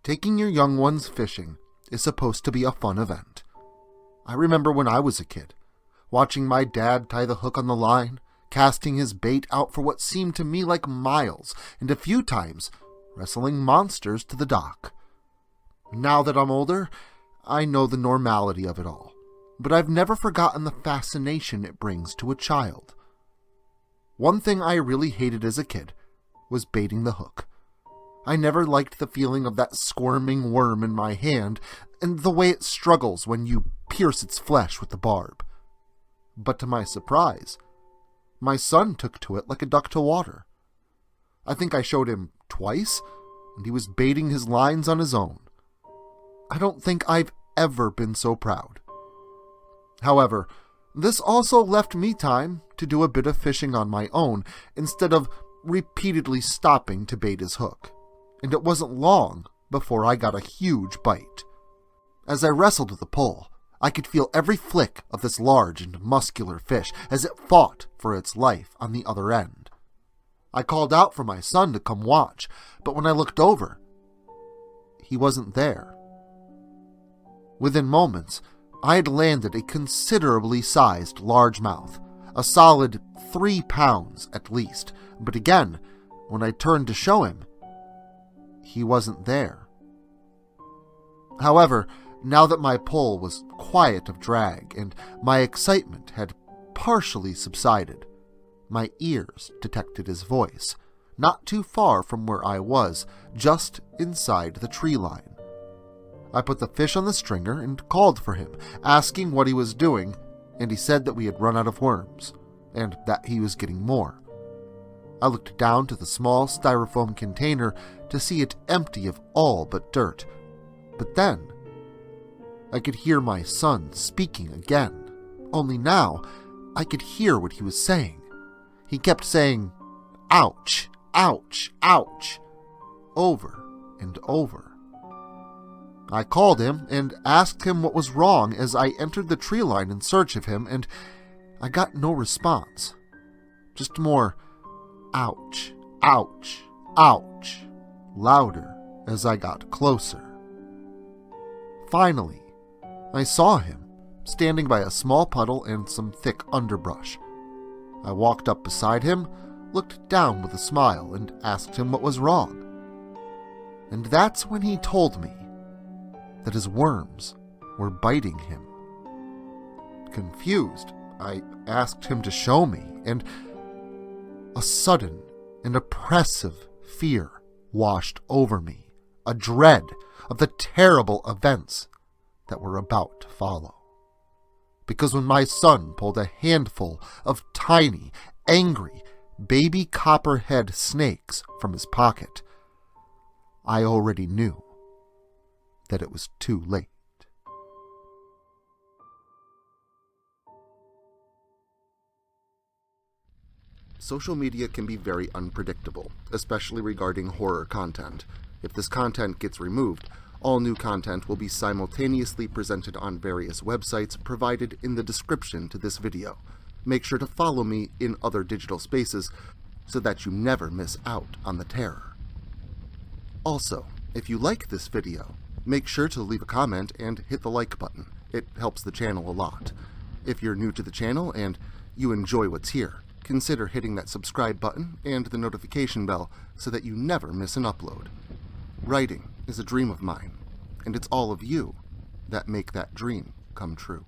Taking your young ones fishing is supposed to be a fun event. I remember when I was a kid, watching my dad tie the hook on the line, casting his bait out for what seemed to me like miles, and a few times wrestling monsters to the dock. Now that I'm older, I know the normality of it all, but I've never forgotten the fascination it brings to a child. One thing I really hated as a kid was baiting the hook. I never liked the feeling of that squirming worm in my hand and the way it struggles when you pierce its flesh with the barb. But to my surprise, my son took to it like a duck to water. I think I showed him twice, and he was baiting his lines on his own. I don't think I've ever been so proud. However, this also left me time to do a bit of fishing on my own instead of repeatedly stopping to bait his hook. And it wasn't long before I got a huge bite. As I wrestled with the pole, I could feel every flick of this large and muscular fish as it fought for its life on the other end. I called out for my son to come watch, but when I looked over, he wasn't there. Within moments, I had landed a considerably sized largemouth, a solid 3 pounds at least, but again, when I turned to show him, he wasn't there. However, now that my pole was quiet of drag and my excitement had partially subsided, my ears detected his voice, not too far from where I was, just inside the tree line. I put the fish on the stringer and called for him, asking what he was doing, and he said that we had run out of worms, and that he was getting more. I looked down to the small styrofoam container to see it empty of all but dirt, but then I could hear my son speaking again, only now I could hear what he was saying. He kept saying, "Ouch, ouch, ouch," over and over. I called him and asked him what was wrong as I entered the tree line in search of him, and I got no response. Just more ouch, ouch, ouch, louder as I got closer. Finally, I saw him, standing by a small puddle and some thick underbrush. I walked up beside him, looked down with a smile, and asked him what was wrong. And that's when he told me that his worms were biting him. Confused, I asked him to show me, and a sudden and oppressive fear washed over me, a dread of the terrible events that were about to follow. Because when my son pulled a handful of tiny, angry, baby copperhead snakes from his pocket, I already knew that it was too late. Social media can be very unpredictable, especially regarding horror content. If this content gets removed, all new content will be simultaneously presented on various websites provided in the description to this video. Make sure to follow me in other digital spaces so that you never miss out on the terror. Also, if you like this video, make sure to leave a comment and hit the like button. It helps the channel a lot. If you're new to the channel and you enjoy what's here, consider hitting that subscribe button and the notification bell so that you never miss an upload. Writing is a dream of mine, and it's all of you that make that dream come true.